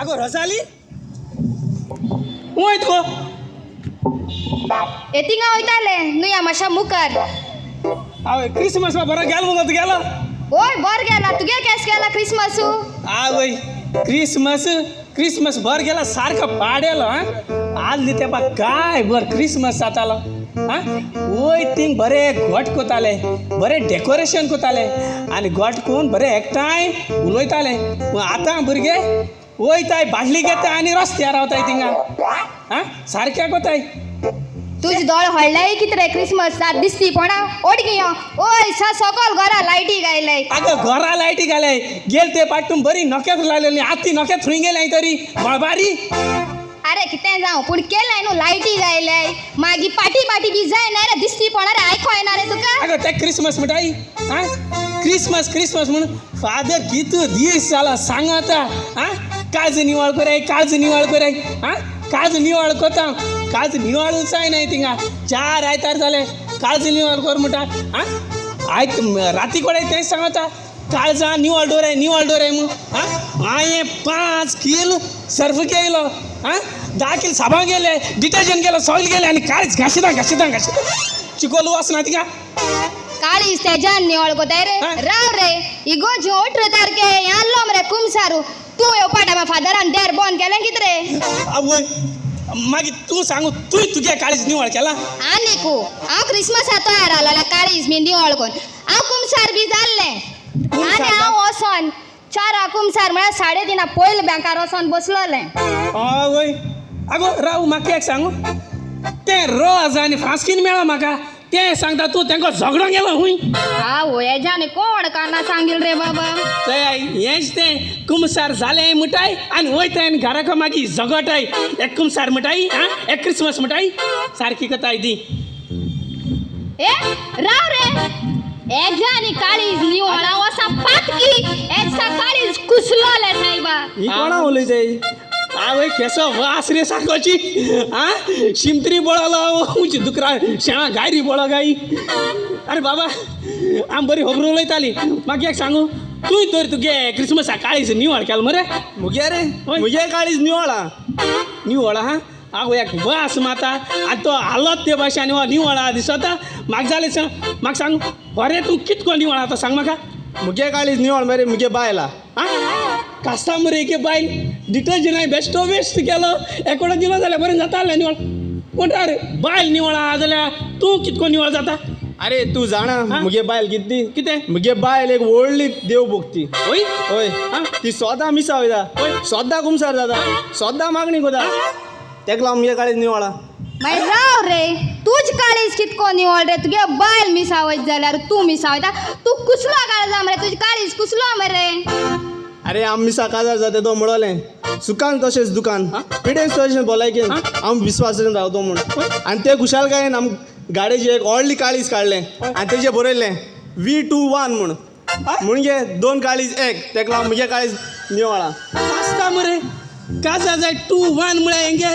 अगो रसाली वय तो एतिंगा वयताले न्हू या मातशा मुखार. आवय क्रिसमस बरा गेल म्हणत गेला. ओय बर गेला तुगे केस गेला क्रिसमस. आवय क्रिसमस भर गेला सारखं पाडेल आज ते बा काय बर क्रिसमस जातालो वय थिंग बरे घोट कोताले बरे डेकोरेशन कोताले आनी घोट कोण बरे एकठांय उलयताले. आतां भुरगे वयताय बाटली घेता आनी रस्त्यार रावताय थिंगा सारक्या कोताय. तुझ दोळ हडलाय कितें क्रिसमस सात दिसती कोणा ओडगी ओय सा सकल घरा लायटी गायलाय. अगं घरा लायटी घालाय गेल ते पाटून बरी नक्यात लायलेली आती नक्यात थंय गेलाय तरी मळबारी. अरे कितें जावं पूण केलाय न्हू लायटी गायलाय मागीर पाटी बी जाय ना रे दिसती कोणा रे आयको येना रे तुका. अगं ते क्रिसमस म्हणटाय क्रिसमस म्हणून फादर कितू दीस जाला सांग आता काज निवळ कराय काज निवळ कोता काज निवळूच नाही थिंगा 4 आयतार जाले काज निवळ कर म्हणटा आयक राती कोडे तेच सांगता काळजा निवळ डोरे म्हणून हांवें 5 किल सर्फ केलो 10 किल साबण गेले डिटर्जंट गेलो सॉईल गेले आनी काळीच घाशिता चिकोल वासना थिंगा. काळीस तेजान निवळ कोताय रे राव रे इगो जोट रे तारके याल्लो मरे कुमसारू तू येवपाटा फादरान देर बंद केलें कित रे. आवय मागीर तूं सांगू तुगे काळीज निवळ केला. आनी कू हांव क्रिसमसा तयार आला काळीज मी निवळ कोन हांव कुमसार बी जाल्लें आनी हांव वचोन 4 कुमसार म्हळ्यार 3:30 पयलीं बँकार वचोन बसलोलें. आवय आगो राव म्हाका एक सांगू ते रोज आनी फ्रांस्कीन मेळ्ळो म्हाका ते सांगता तूं तांकां झगडो गेलो हुंय. आवय हेज्यान कोण काना सांगिल रे बाबा. चय हेंच तें कुमसार जालें म्हणटाय आनी वयताय आनी घराक मागीर झगडटाय एक कुमसार म्हणटाय एक क्रिसमस म्हणटाय सारकी कथाय ती. ए राव रे हेज्यानी काळीज निवळ वसा पातकी हेजा काळीज कुसलोले सायबा. ही कोणा उलयताय आवय केसो वास रे सारकोची शिमतरी बळलो उंची दुकरा शेळा गायरी बळो गाई. अरे बाबा आम बरी खबर उलयताली म्हाका एक सांगू तूंय तर तुगे क्रिसमसा काळीज निवळ केलो मरे. मुगे रे मुगे काळीज निवळ हांव एक वास माता आनी तो हालत ते भाशेन निवळ दिसता म्हाका जालें म्हाका सांग बरें तूं कितको निवळ तो सांग म्हाका. मुगे काळीज निवळ मरे मुगे बायला कास्ता मरे एके बायल डिटर्जंट हांवें बेश्टो वेस्ट केलो एकोडो दिलो जाल्यार बरें जाता आसलें निवळ पूण अरे बायल निवळ आहा जाल्यार तूं कितको निवळ जाता. अरे तू जाणा मुगे बायल कितें मुगे बायल एक व्हडली देव भक्ती होय होय ती सोदां मिसा वयता सोदां कुमसार जाता सोदां मागणी कोता तेका लागून मुगे काळीज निवळा. मागीर राव रे तुज काळीज कितको निवळ रे तुगे बायल मिसावयत जाल्यार तूं मिसावयता तूं कुसलो काळजा मरे तुजी काळीज कुसलो मरे. अरे आम मिसा काजार जाता तो म्हणलें सुकान तशेंच दुकान पिडेन तशें भलायकेन आम विस्वासान रावतो म्हूण आनी ते खुशालकायेन आम गाडयेची एक व्हडली काळीज काडलें आनी तेजेर बरयलें V21 म्हूण म्हणजे 2 काळीज एक तेका लागून मुगे काळीज निवळा. कास्ता मरे काजा जाय 2-1 म्हळ्यार हेंगे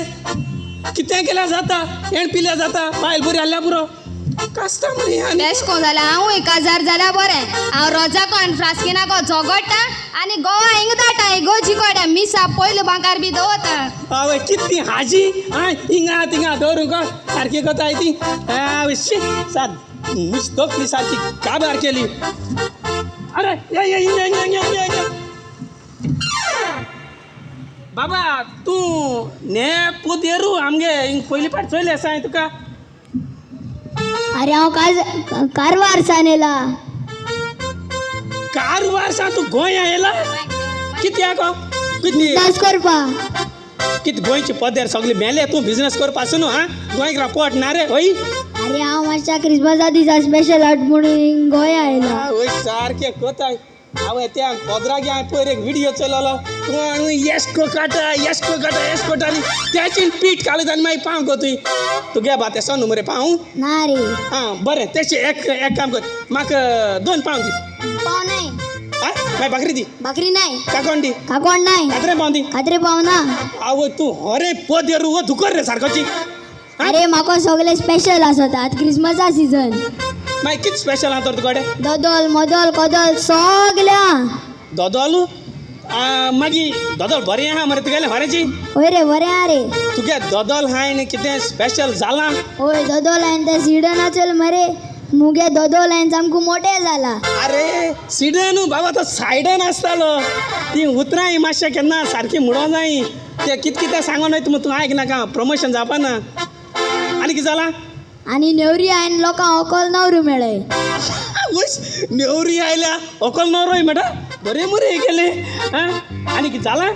कितें केल्यार जाता हेण पिल्यार जाता बायल बरी आहल्यार पुरो कास्ता मरे. आनी बेश्को जाल्यार हांवूय काजार जाल्यार बरें हांव रोजा कोण फ्रास्किनाको झगडटा आनी गोवा हिंग धाडटा इगो जिकोड्या मिसा पयलीं बांकार बी दवरता. आवय कितली हाजी हिंगा थिंगा दवरूं गो सारकी कोताय ती आवय शी सात तकली सारकी काबार केली. अरे ये बाबा तूं ने पोतेरू आमगे हिंग पयलीं पाट चोयलें आसा हांवें तुका. अरे हांव कारवार सान येला. कारवार सान तूं गोंया येला कित्याक कितली बिजनेस करपा. कित गोंयचे पदेर सगळे मेले तूं बिजनेस करपासून गोंयक रावपट ना रे होय. अरे हांव मातशा क्रिसमसा दिसा स्पेशल हाड म्हणून गोंया येला. आवय सारकें कोताय आवय त्या पदरागे हांवें पयर एक व्हिडियो चयलोलो तूं येस्को काटाली त्याची पीठ काडून आनी मागीर पाव गो तुगे बाते सोन मरे पाव ना रे बरें तेचे एक काम कर म्हाका 2 पाव दी. पाव नाही मागीर भाकरी दी भाकरी नाही काकोण दी काकोण नाही कात्रे पाव दी. खात्रे पाव ना. आवय तूं अरे पदेरू धुकर रे सारकोची. अरे म्हाका सगळे स्पेशल आसतात क्रिसमसा सीजन. मागीर कितें स्पेशल आहा तर तुकडे दोदोल मोदोल कोदोल सगळ्या दोदोल मागी दोदोल बरें आहा मरे तुगेलें व्हराची होय रे बरें आहा रे तुगे दोदोल हाय न्ही कितें स्पेशल जाला होय दोदोल हांवें ते सिडनाचेर मरे मुगे दोदोल हांवें सामको मोठें जाला अरे सिडन बाबा तो सायडन आसतालो ती उतरां मातशें केन्ना सारकी म्हणो जाय ते कितें सांगोन वयता तूं आयक नाका प्रमोशन जावपा ना आनी कितें जाला आनी नेवरी हांवें लोकांक अकोल नवरो मेळ्ळे वच नेवरी आयल्या अकोल नवरोय मेटा बरें मरे गेले आं आनी कितें जाला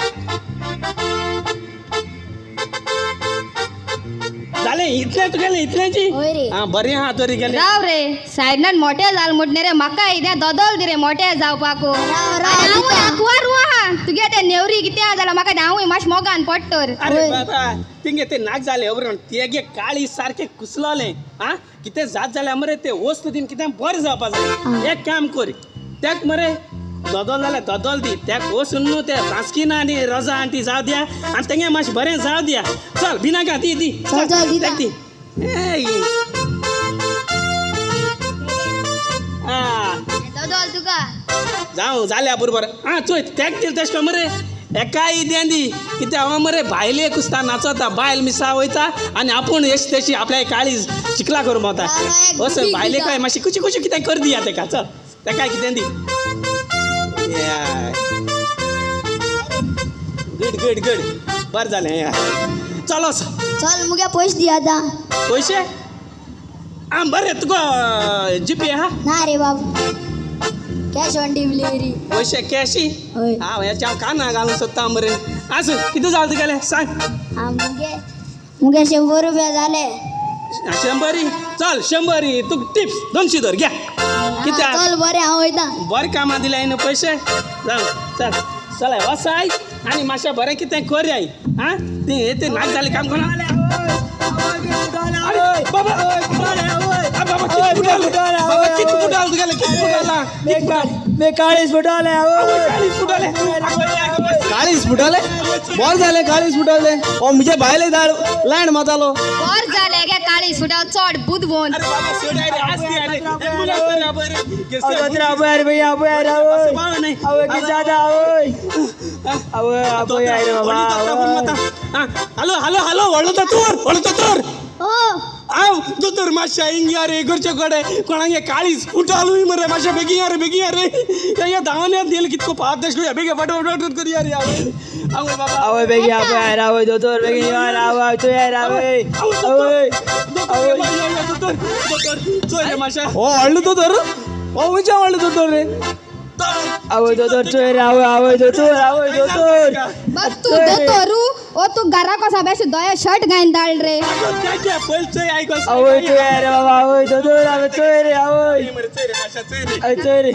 जालें इतलें तुगेलें इतलेंची होय रे. आं बरें आहा तरी गेलें राव रे सायडनान मोठे जाल म्हणणे रे म्हाका इदें दोदोल दी रे मोठे जावपाक तुगे ते नेवरी कितें आहा जाल्यार म्हाका हांवूय मातशें मोगान पडटर अरे बाबा तिंगे ते नाक जाले खबर तेगे काळी सारखे कुसलोले आं कितें जात जाल्यार मरे ते वस्त दिन कितें बरें जावपा जाय एक काम कर त्याक मरे दोदोल जाल्यार दोदोल दी त्याक वचून न्हू ते रासकिना आनी रोजा आनी ती जाव दिया आनी तेंगे मातशें बरें जाव दिया चल भिनाका दी दी चल, चल, दिता. त्याक दी आं दोदोल तुका जावं जाल्या बरोबर आं चोय त्याक दिल तेश मरे एका इद्यान दी कित्याक हांव मरे भायले कुस्ता नाचोता बायल मिसा वयता आनी आपूण एश तेशी आपल्या काळी चिकला करून भोंवता हो सर भायले काय मातशी कुची कुची कितें कर दिया तेका चल तेका कितें दी गुड गुड गुड बरें जालें चलो चल मुगे पयशे दी आतां पयशे आं बरें तुका जीपे आहा ना रे बाब कॅश ऑन डिलिव्हरी पयशे कॅशी होय हांव हेच्या काना घालूंक सोदता मरे आसूं कितें जालें तुगेलें सांग आ मुगे 100 रुपया जाले 100 चल 100 तू टिप्स 200 धर घ्या कित्याक चल बरें हांव वयता बरें कामां दिल्या न्हू पयशे जावं चल चल वसाय आनी मातशें बरें कितें करयाय आं ते नाक जालें काम कोणा बाबा कितें फुटाल तुगेलें कितें फुटाला काळीच फुटाले काळीच फुटाले बरें जालें काळीच फुटाले ओ मुगे भायले धाड लँड मातालो बर जाले गे काळी सुटाव चड बुदवून अरे बाबा सोडाय रे आस्ती अरे एम्बुलन्स कर बरे अरे भैया नाही हॅलो हॅलो हॅलो वळतो तर ओ आव दोतोर मातशें हिंग रे घरचे कडे कोणागे काळीच फुटालूय मरे मातशें बेगीन रे या धांवण्यात दिल कितको पात देशलो बेगी फटाफट कर या रे आवय बाबा आवय बेगी आवय रावय दोतोर बेगी यार आवय तो यार आवय आवय दोतोर चोय रे मातशें ओ हळलो दोतोर ओ विचा हळलो दोतोर रे आवय दोतोर चोय रे आवय दोतोर बघ तू दोतोरू ओ तू घरा कसा बेस दोया शर्ट घाईन दाळ रे चोय आयको आवय तो यार बाबा आवय दोतोर आवय चोय रे आवय मरे चोय रे मातशें चोय रे आवय चोय रे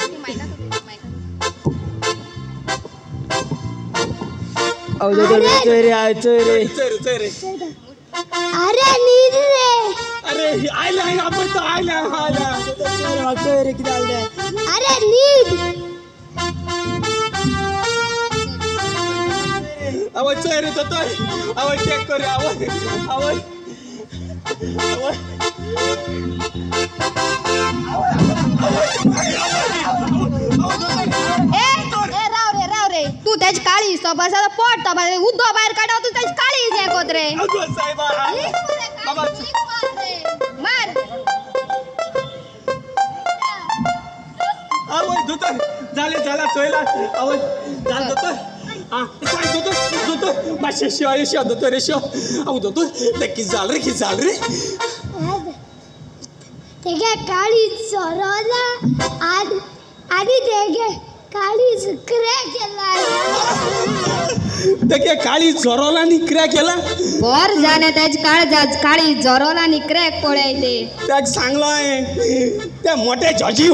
आवय दोतोर चोय रे आवय चोय रे अरे नीर रे अरे आयला आपण तो आयला चोय रे किती आले अरे नीर आवय चोय रे तो आवय चेक कर आवय ए राव रे तू त्याची काळी तपास पोट तपास उद्दो बाहेर काढाव तू त्याची काळी हे कोत रे बाबा मार आवय दोतोर झाला चोयला आवय झाल दोतोर सांग दोतोर मातशें शिव दोतोर रे शिव आवय दोतोर ते कितें जाल रे तेगे काळी चोरला आनी तेगे काळी क्रॅक केला तेगे काळी झोरोला आनी क्रॅक केला बर जाने त्याची काळी जोरोला आणि क्रॅक पडाय ते त्याक सांगलो हांवें त्या मोठ्या जॉजी